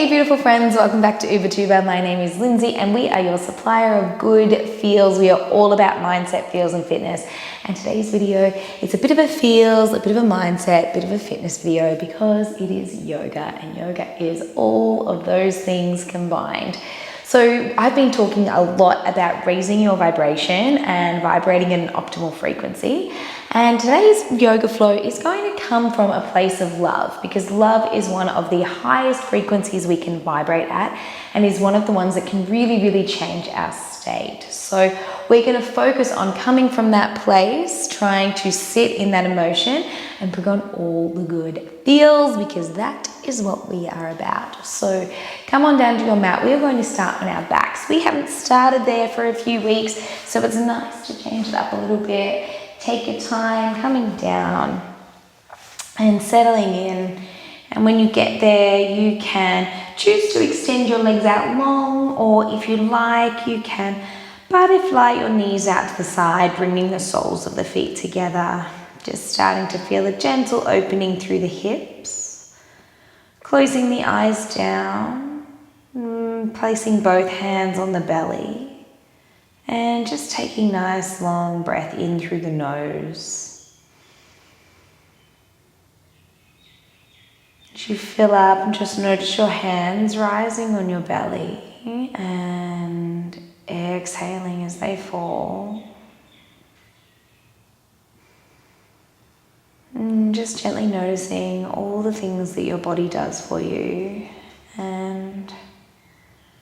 Hey beautiful friends, welcome back to Ubatooba. My name is Lyndsey and we are your supplier of good feels. We are all about mindset, feels and fitness. And today's video, it's a bit of a feels, a bit of a mindset, a bit of a fitness video because it is yoga, and yoga is all of those things combined. So I've been talking a lot about raising your vibration and vibrating at an optimal frequency. And today's yoga flow is going to come from a place of love, because love is one of the highest frequencies we can vibrate at and is one of the ones that can really change our state. So we're going to focus on coming from that place, trying to sit in that emotion and bring on all the good feels, because that is what we are about. So come on down to your mat. We are going to start on our backs. We haven't started there for a few weeks, so it's nice to change it up a little bit. Take your time coming down and settling in. And when you get there, you can choose to extend your legs out long, or if you like, you can butterfly your knees out to the side, bringing the soles of the feet together. Just starting to feel a gentle opening through the hips. Closing the eyes down, placing both hands on the belly. And just taking nice long breath in through the nose. As you fill up, and just notice your hands rising on your belly and exhaling as they fall. And just gently noticing all the things that your body does for you, and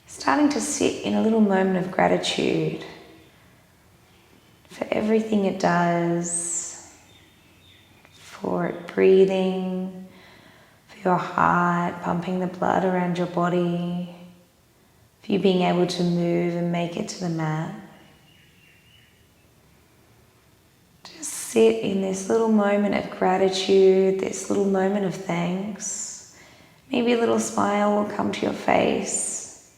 starting to sit in a little moment of gratitude for everything it does, for it breathing, for your heart pumping the blood around your body, for you being able to move and make it to the mat. Just sit in this little moment of gratitude, this little moment of thanks. Maybe a little smile will come to your face.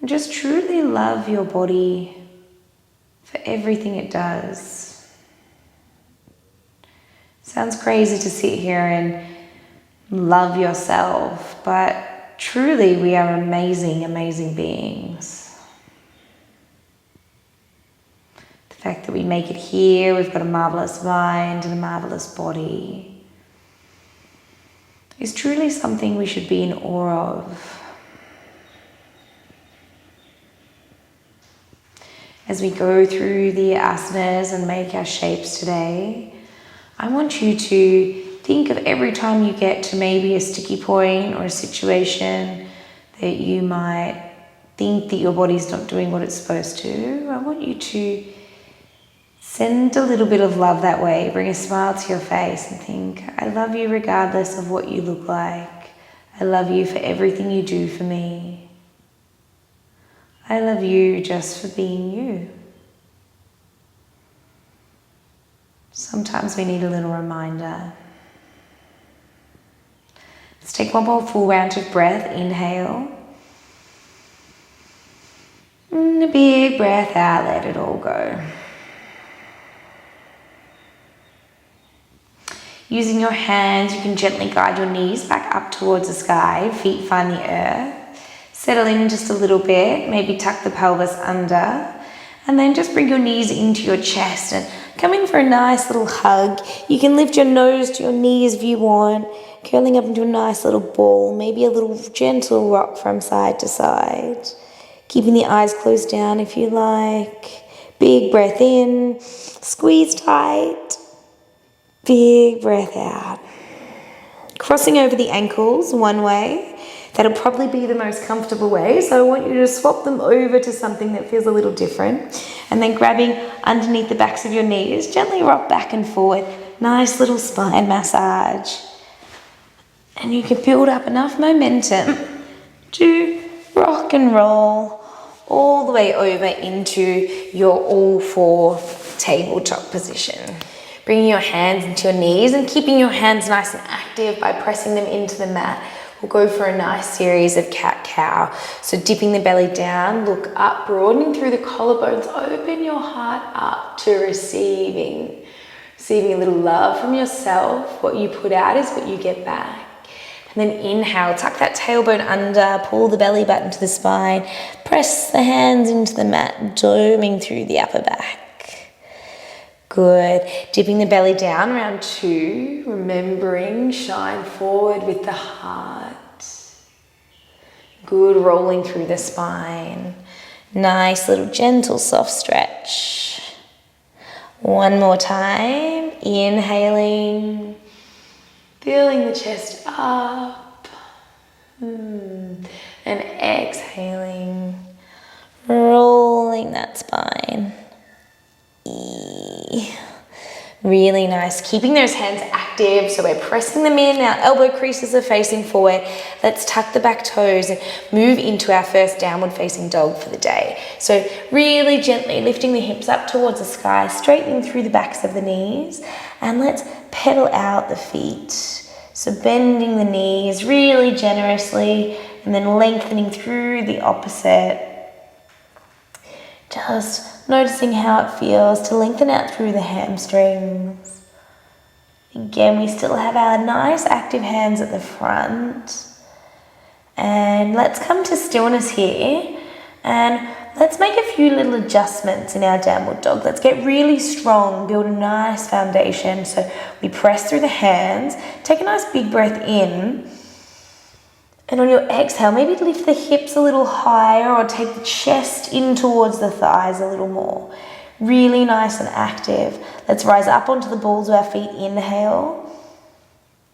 And just truly love your body for everything it does. Sounds crazy to sit here and love yourself, but truly we are amazing beings. The fact that we make it here, we've got a marvelous mind and a marvelous body, is truly something we should be in awe of. As we go through the asanas and make our shapes today, I want you to think of every time you get to maybe a sticky point or a situation that you might think that your body's not doing what it's supposed to. I want you to send a little bit of love that way. Bring a smile to your face and think, I love you regardless of what you look like. I love you for everything you do for me. I love you just for being you. Sometimes we need a little reminder. Let's take one more full round of breath. Inhale. And a big breath out, let it all go. Using your hands, you can gently guide your knees back up towards the sky. Feet find the earth. Settle in just a little bit, maybe tuck the pelvis under, and then just bring your knees into your chest and come in for a nice little hug. You can lift your nose to your knees if you want, curling up into a nice little ball, maybe a little gentle rock from side to side. Keeping the eyes closed down if you like. Big breath in, squeeze tight, big breath out. Crossing over the ankles one way. That'll probably be the most comfortable way, so I want you to swap them over to something that feels a little different. And then grabbing underneath the backs of your knees, gently rock back and forth. Nice little spine massage. And you can build up enough momentum to rock and roll all the way over into your all four tabletop position. Bringing your hands into your knees and keeping your hands nice and active by pressing them into the mat. We'll go for a nice series of cat-cow. So dipping the belly down, look up, broadening through the collarbones, open your heart up to receiving a little love from yourself. What you put out is what you get back. And then inhale, tuck that tailbone under, pull the belly button to the spine, press the hands into the mat, doming through the upper back. Good. Dipping the belly down, round 2, remembering shine forward with the heart. Good, rolling through the spine. Nice little gentle soft stretch. One more time, inhaling, feeling the chest up, and exhaling, rolling that spine. Really nice. Keeping those hands active, so we're pressing them in, our elbow creases are facing forward. Let's tuck the back toes and move into our first downward facing dog for the day. So really gently lifting the hips up towards the sky, straightening through the backs of the knees, and let's pedal out the feet. So bending the knees really generously and then lengthening through the opposite. Just noticing how it feels to lengthen out through the hamstrings. Again, we still have our nice active hands at the front. And let's come to stillness here. And let's make a few little adjustments in our downward dog. Let's get really strong, build a nice foundation. So we press through the hands, take a nice big breath in. And on your exhale, maybe lift the hips a little higher or take the chest in towards the thighs a little more. Really nice and active. Let's rise up onto the balls of our feet. Inhale.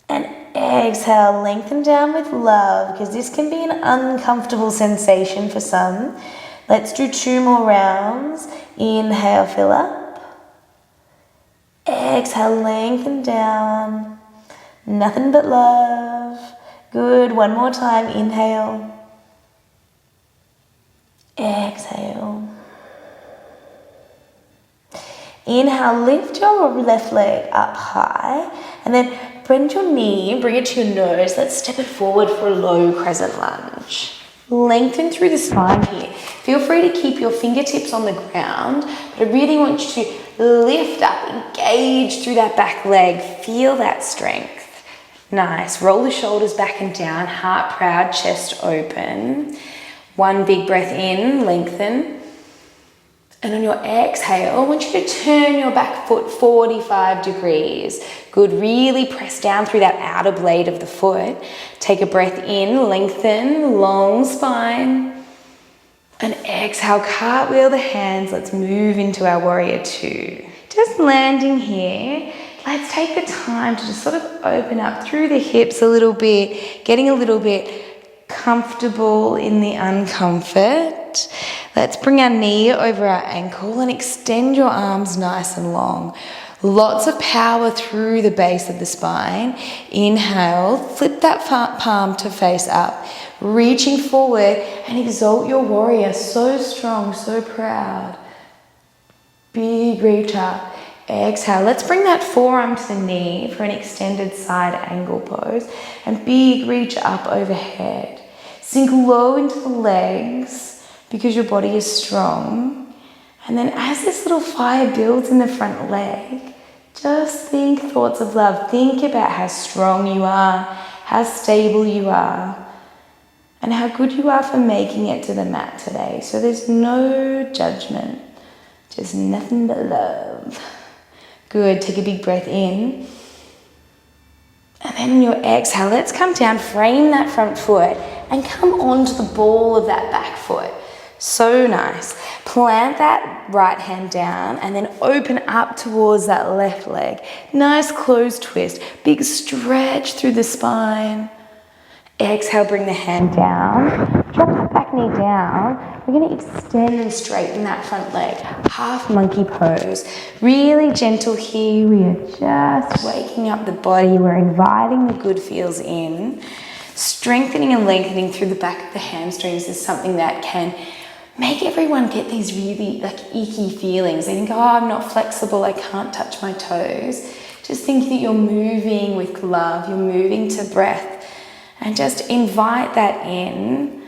And exhale, lengthen down with love, because this can be an uncomfortable sensation for some. Let's do 2 more rounds. Inhale, fill up. Exhale, lengthen down. Nothing but love. Good. One more time. Inhale. Exhale. Inhale, lift your left leg up high and then bend your knee, bring it to your nose. Let's step it forward for a low crescent lunge. Lengthen through the spine here. Feel free to keep your fingertips on the ground, but I really want you to lift up, engage through that back leg. Feel that strength. Nice. Roll the shoulders back and down, heart proud, chest open. One big breath in, lengthen. And on your exhale, I want you to turn your back foot 45 degrees. Good. Really press down through that outer blade of the foot. Take a breath in, lengthen, long spine. And exhale, cartwheel the hands. Let's move into our warrior 2. Just landing here. Let's take the time to just sort of open up through the hips a little bit, getting a little bit comfortable in the uncomfort. Let's bring our knee over our ankle and extend your arms nice and long. Lots of power through the base of the spine. Inhale, flip that palm to face up, reaching forward and exalt your warrior. So strong, so proud. Big reach up. Exhale, let's bring that forearm to the knee for an extended side angle pose and big reach up overhead. Sink low into the legs because your body is strong. And then as this little fire builds in the front leg, just think thoughts of love. Think about how strong you are, how stable you are, and how good you are for making it to the mat today. So there's no judgment, just nothing but love. Good. Take a big breath in. And then on your exhale, let's come down, frame that front foot and come onto the ball of that back foot. So nice. Plant that right hand down and then open up towards that left leg. Nice closed twist. Big stretch through the spine. Exhale, bring the hand down. Drop that back knee down. We're going to extend and straighten that front leg. Half monkey pose. Really gentle here. We are just waking up the body. We're inviting the good feels in. Strengthening and lengthening through the back of the hamstrings is something that can make everyone get these really icky feelings. They think, oh, I'm not flexible. I can't touch my toes. Just think that you're moving with love. You're moving to breath. And just invite that in.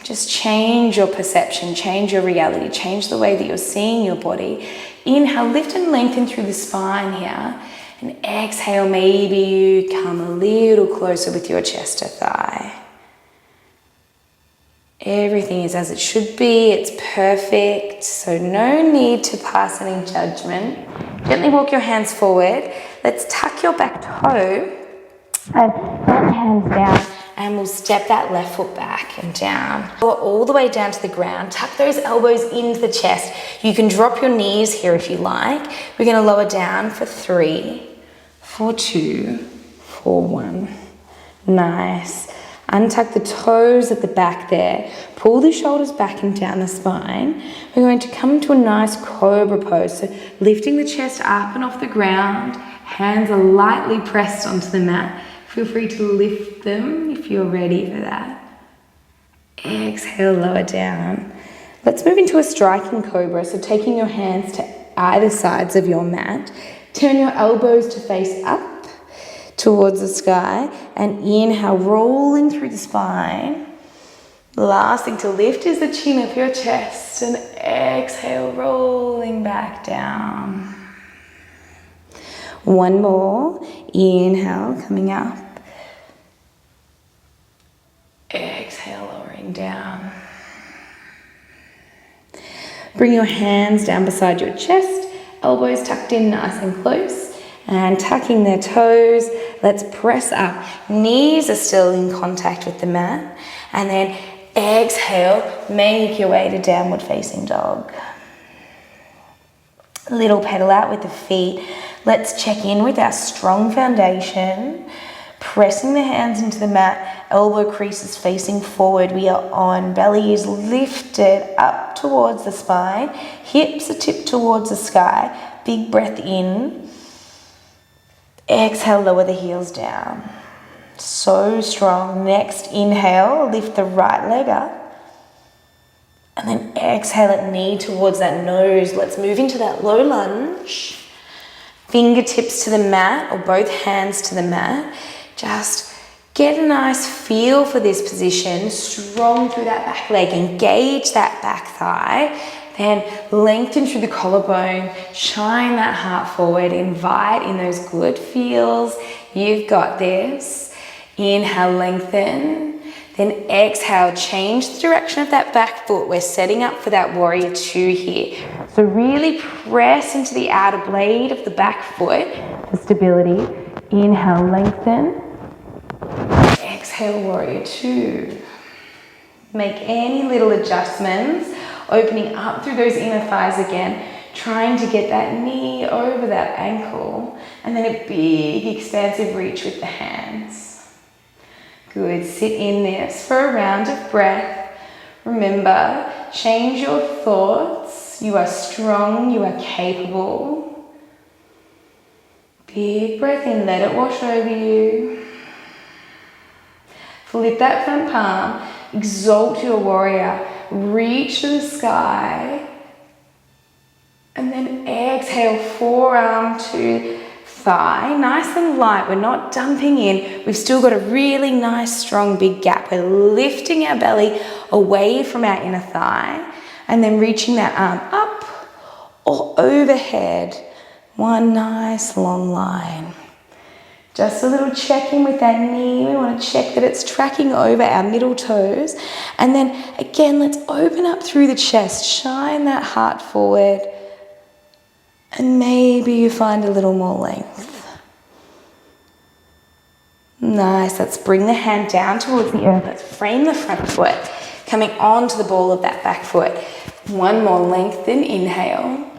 Just change your perception, change your reality, change the way that you're seeing your body. Inhale, lift and lengthen through the spine here. And exhale, maybe you come a little closer with your chest to thigh. Everything is as it should be, it's perfect, so no need to pass any judgment. Gently walk your hands forward. Let's tuck your back toe and put the hands down, and we'll step that left foot back and down. Lower all the way down to the ground. Tuck those elbows into the chest. You can drop your knees here if you like. We're going to lower down for 3, for 2, for 1. Nice. Untuck the toes at the back there. Pull the shoulders back and down the spine. We're going to come to a nice cobra pose. So lifting the chest up and off the ground. Hands are lightly pressed onto the mat. Feel free to lift them if you're ready for that. Exhale, lower down. Let's move into a striking cobra. So taking your hands to either sides of your mat. Turn your elbows to face up towards the sky, and inhale, rolling through the spine. The last thing to lift is the chin of your chest, and exhale, rolling back down. One more. Inhale, coming up. Exhale, lowering down. Bring your hands down beside your chest, elbows tucked in nice and close. And tucking their toes, let's press up. Knees are still in contact with the mat. And then exhale, make your way to downward facing dog. A little pedal out with the feet. Let's check in with our strong foundation. Pressing the hands into the mat, elbow creases facing forward. We are on. Belly is lifted up towards the spine. Hips are tipped towards the sky. Big breath in. Exhale, lower the heels down. So strong. Next inhale, lift the right leg up. And then exhale at knee towards that nose. Let's move into that low lunge. Fingertips to the mat or both hands to the mat. Just get a nice feel for this position. Strong through that back leg. Engage that back thigh. Then lengthen through the collarbone, shine that heart forward, invite in those good feels. You've got this. Inhale, lengthen. Then exhale, change the direction of that back foot. We're setting up for that warrior 2 here. So really press into the outer blade of the back foot for stability. Inhale, lengthen. Exhale, warrior 2. Make any little adjustments. Opening up through those inner thighs again, trying to get that knee over that ankle, and then a big expansive reach with the hands. Good, sit in this for a round of breath. Remember, change your thoughts. You are strong, you are capable. Big breath in, let it wash over you. Flip that front palm, exalt your warrior. Reach to the sky, and then exhale, forearm to thigh, nice and light. We're not dumping in. We've still got a really nice, strong, big gap. We're lifting our belly away from our inner thigh, and then reaching that arm up or overhead. One nice long line. Just a little check in with that knee. We want to check that it's tracking over our middle toes. And then again, let's open up through the chest. Shine that heart forward. And maybe you find a little more length. Nice. Let's bring the hand down towards the earth. Let's frame the front foot, coming onto the ball of that back foot. One more lengthen. Inhale.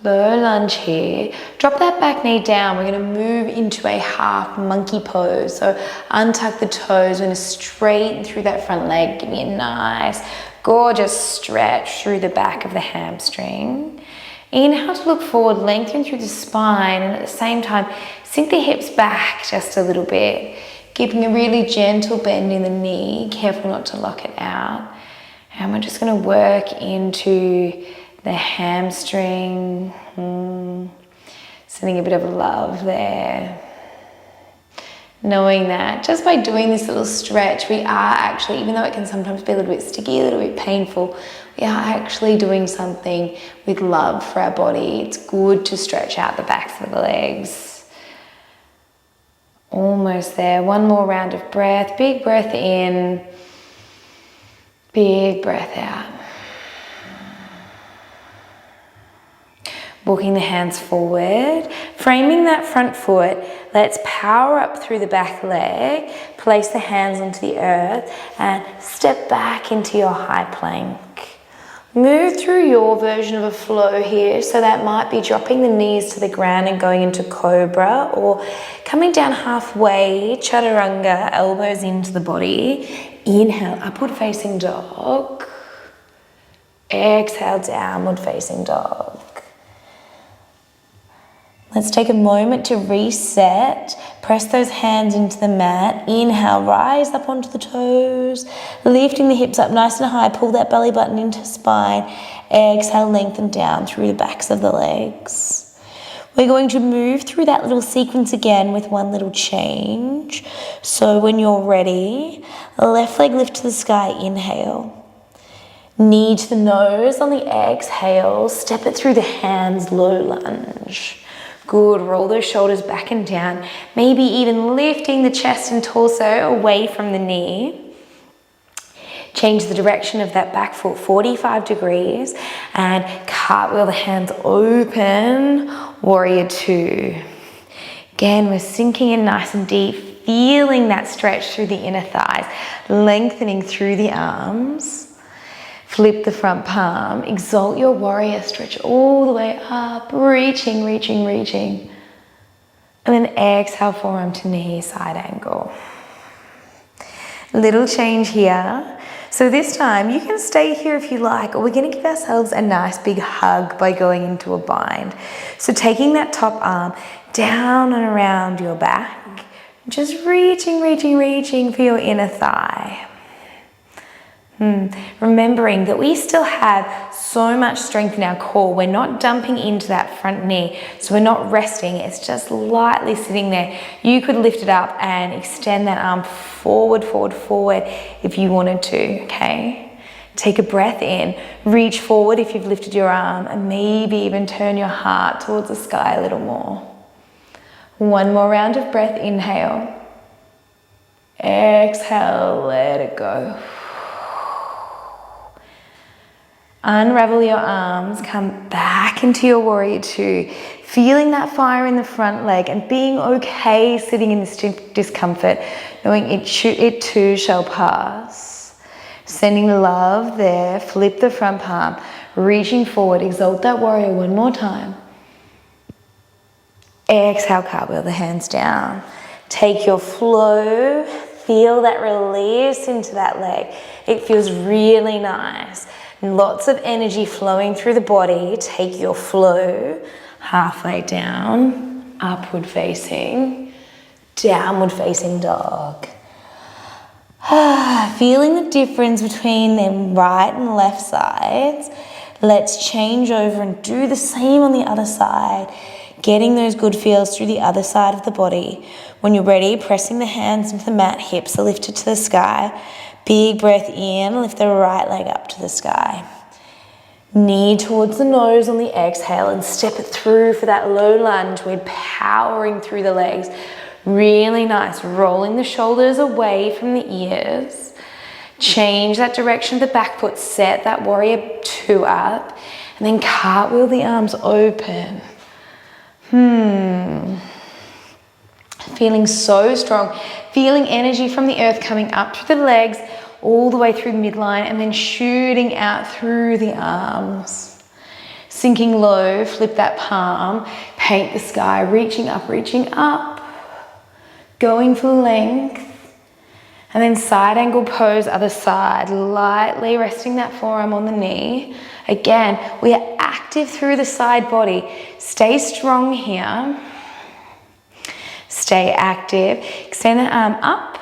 Low lunge here. Drop that back knee down. We're going to move into a half monkey pose. So untuck the toes. We're going to straighten through that front leg. Give me a nice, gorgeous stretch through the back of the hamstring. Inhale to look forward, lengthen through the spine, and at the same time, sink the hips back just a little bit. Keeping a really gentle bend in the knee. Careful not to lock it out. And we're just going to work into the hamstring, sending a bit of love there. Knowing that just by doing this little stretch, we are actually, even though it can sometimes be a little bit sticky, a little bit painful, we are actually doing something with love for our body. It's good to stretch out the backs of the legs. Almost there. One more round of breath. Big breath in, big breath out. Walking the hands forward, framing that front foot. Let's power up through the back leg, place the hands onto the earth and step back into your high plank. Move through your version of a flow here, so that might be dropping the knees to the ground and going into cobra, or coming down halfway, chaturanga, elbows into the body. Inhale, upward facing dog. Exhale, downward facing dog. Let's take a moment to reset. Press those hands into the mat. Inhale, rise up onto the toes. Lifting the hips up nice and high. Pull that belly button into spine. Exhale, lengthen down through the backs of the legs. We're going to move through that little sequence again with one little change. So when you're ready, left leg lift to the sky, inhale. Knee to the nose on the exhale. Step it through the hands, low lunge. Good, roll those shoulders back and down. Maybe even lifting the chest and torso away from the knee. Change the direction of that back foot 45 degrees and cartwheel the hands open, warrior two. Again, we're sinking in nice and deep, feeling that stretch through the inner thighs, lengthening through the arms. Flip the front palm, exalt your warrior, stretch all the way up, reaching, reaching, reaching. And then exhale, forearm to knee, side angle. Little change here. So this time you can stay here if you like, or we're gonna give ourselves a nice big hug by going into a bind. So taking that top arm down and around your back, just reaching, reaching, reaching for your inner thigh. Remembering that we still have so much strength in our core. We're not dumping into that front knee, so we're not resting. It's just lightly sitting there. You could lift it up and extend that arm forward, forward, forward if you wanted to, okay? Take a breath in, reach forward if you've lifted your arm, and maybe even turn your heart towards the sky a little more. One more round of breath, inhale. Exhale, let it go. Unravel your arms, come back into your warrior two, feeling that fire in the front leg and being okay sitting in this discomfort, knowing it too shall pass. Sending love there, flip the front palm, reaching forward, exalt that warrior one more time. Exhale, cartwheel the hands down. Take your flow, feel that release into that leg. It feels really nice. Lots of energy flowing through the body. Take your flow halfway down, upward facing, downward facing dog. Feeling the difference between the right and left sides. Let's change over and do the same on the other side. Getting those good feels through the other side of the body. When you're ready, pressing the hands into the mat, hips are lifted to the sky. Big breath in, lift the right leg up to the sky. Knee towards the nose on the exhale and step it through for that low lunge. We're powering through the legs. Really nice, rolling the shoulders away from the ears. Change that direction of the back foot, set that warrior two up, and then cartwheel the arms open. Feeling so strong, feeling energy from the earth coming up through the legs, all the way through midline, and then shooting out through the arms. Sinking low, flip that palm, paint the sky, reaching up, going for length, and then side angle pose, other side, lightly resting that forearm on the knee. Again, we are active through the side body. Stay strong here. Stay active. Extend the arm up.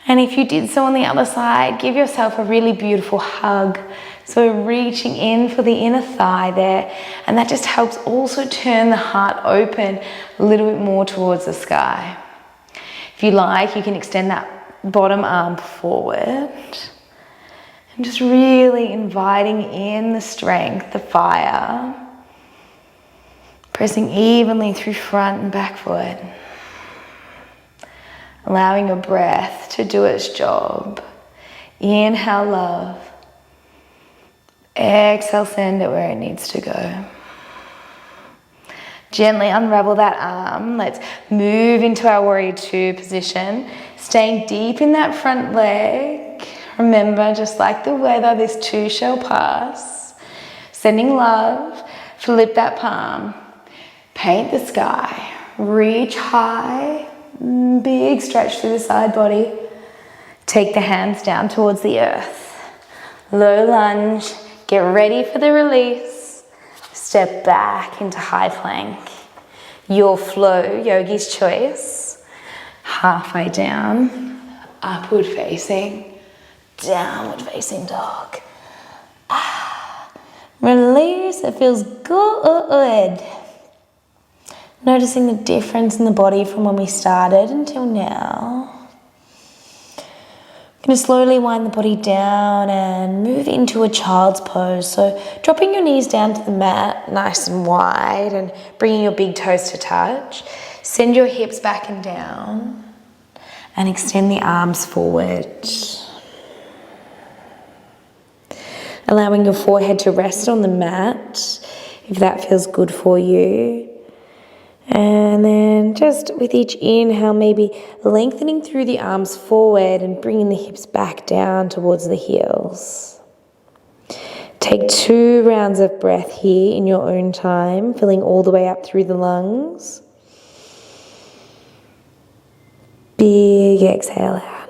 And if you did so on the other side, give yourself a really beautiful hug. So reaching in for the inner thigh there. And that just helps also turn the heart open a little bit more towards the sky. If you like, you can extend that bottom arm forward. And just really inviting in the strength, the fire. Pressing evenly through front and back foot. allowing your breath to do its job. Inhale love. Exhale, send it where it needs to go. Gently unravel that arm. Let's move into our warrior two position. Staying deep in that front leg. Remember, just like the weather, this too shall pass. Sending love. Flip that palm. Paint the sky. Reach high. Big stretch through the side body. Take the hands down towards the earth. Low lunge. Get ready for the release. Step back into high plank. Your flow, yogi's choice. Halfway down, upward facing, downward facing dog. Release, it feels good. Noticing the difference in the body from when we started until now. Going to slowly wind the body down and move into a child's pose. So dropping your knees down to the mat, nice and wide, and bringing your big toes to touch. Send your hips back and down and extend the arms forward. Allowing your forehead to rest on the mat, if that feels good for you. And then just with each inhale, maybe lengthening through the arms forward and bringing the hips back down towards the heels. Take 2 rounds of breath here in your own time, filling all the way up through the lungs. Big exhale out.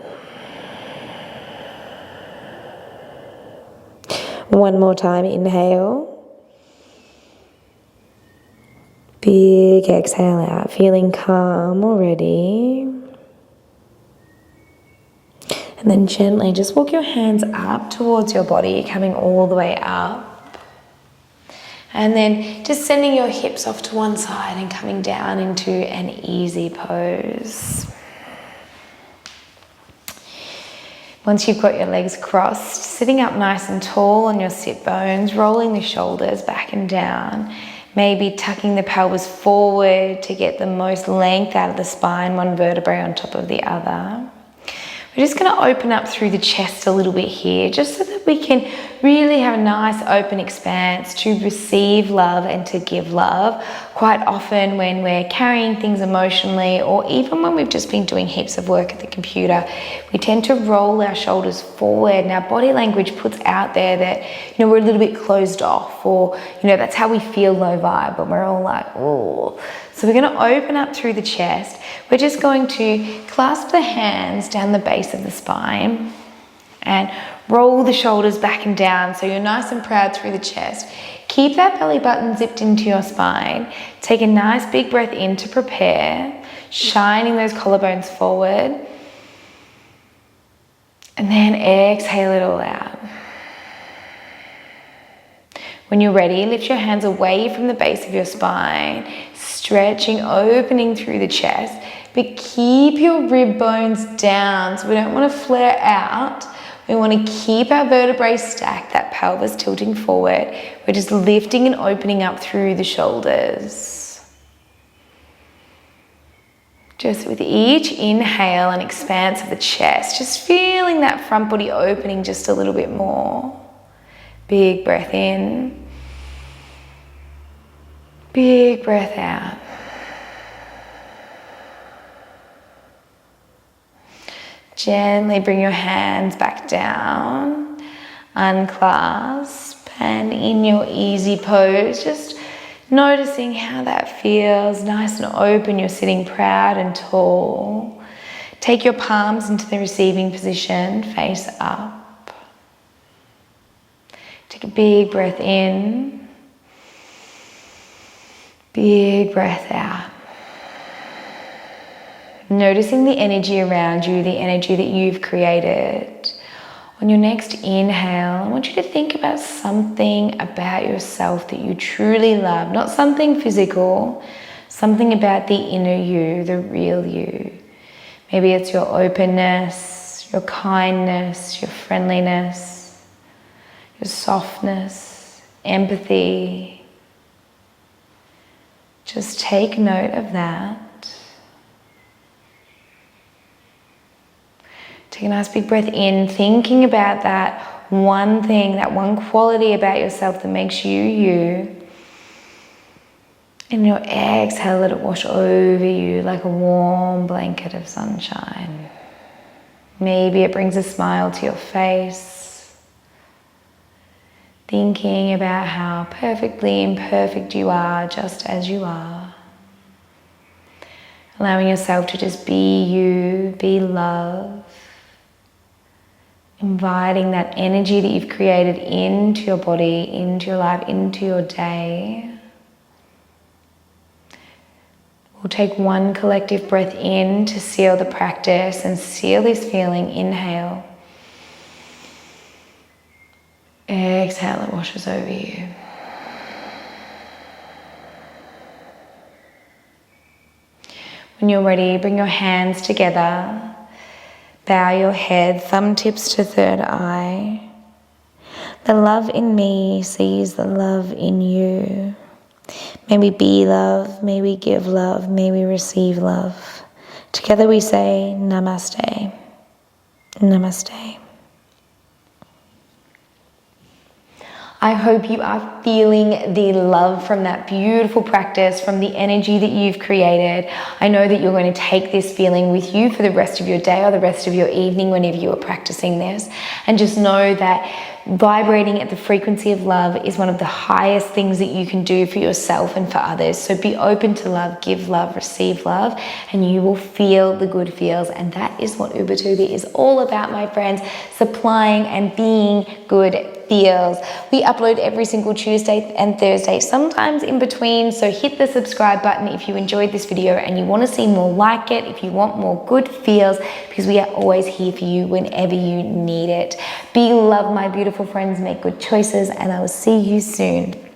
One more time, inhale. Big exhale out, feeling calm already. And then gently just walk your hands up towards your body, coming all the way up. And then just sending your hips off to one side and coming down into an easy pose. Once you've got your legs crossed, sitting up nice and tall on your sit bones, rolling the shoulders back and down. Maybe tucking the pelvis forward to get the most length out of the spine, one vertebrae on top of the other. We're just going to open up through the chest a little bit here, just so that we can really have a nice open expanse to receive love and to give love. Quite often when we're carrying things emotionally, or even when we've just been doing heaps of work at the computer, we tend to roll our shoulders forward, and our body language puts out there that, you know, we're a little bit closed off, or, you know, that's how we feel low vibe, but we're all like, oh. So we're going to open up through the chest. We're just going to clasp the hands down the base of the spine and roll the shoulders back and down so you're nice and proud through the chest. Keep that belly button zipped into your spine. Take a nice big breath in to prepare, shining those collarbones forward. And then exhale it all out. When you're ready, lift your hands away from the base of your spine, stretching, opening through the chest, but keep your rib bones down. So we don't want to flare out. We want to keep our vertebrae stacked, that pelvis tilting forward. We're just lifting and opening up through the shoulders. Just with each inhale and expanse of the chest, just feeling that front body opening just a little bit more. Big breath in. Big breath out. Gently bring your hands back down, unclasp, and in your easy pose, just noticing how that feels, nice and open. You're sitting proud and tall. Take your palms into the receiving position, face up. Take a big breath in, big breath out. Noticing the energy around you, the energy that you've created. On your next inhale, I want you to think about something about yourself that you truly love, not something physical, something about the inner you, the real you. Maybe it's your openness, your kindness, your friendliness, your softness, empathy. Just take note of that. Take a nice big breath in, thinking about that one thing, that one quality about yourself that makes you you. And your exhale, let it wash over you like a warm blanket of sunshine. Maybe it brings a smile to your face. Thinking about how perfectly imperfect you are, just as you are. Allowing yourself to just be you, be love. Inviting that energy that you've created into your body, into your life, into your day. We'll take one collective breath in to seal the practice and seal this feeling. Inhale. Exhale, it washes over you. When you're ready, bring your hands together. Bow your head, thumb tips to third eye. The love in me sees the love in you. May we be love, may we give love, may we receive love. Together we say Namaste. Namaste. I hope you are feeling the love from that beautiful practice, from the energy that you've created. I know that you're going to take this feeling with you for the rest of your day or the rest of your evening whenever you are practicing this. And just know that vibrating at the frequency of love is one of the highest things that you can do for yourself and for others. So be open to love, give love, receive love, and you will feel the good feels. And that is what Ubatooba is all about, my friends, supplying and being good feels. We upload every single Tuesday and Thursday, sometimes in between, so hit the subscribe button if you enjoyed this video and you want to see more like it, if you want more good feels, because we are always here for you whenever you need it. Be love, my beautiful friends, make good choices, and I will see you soon.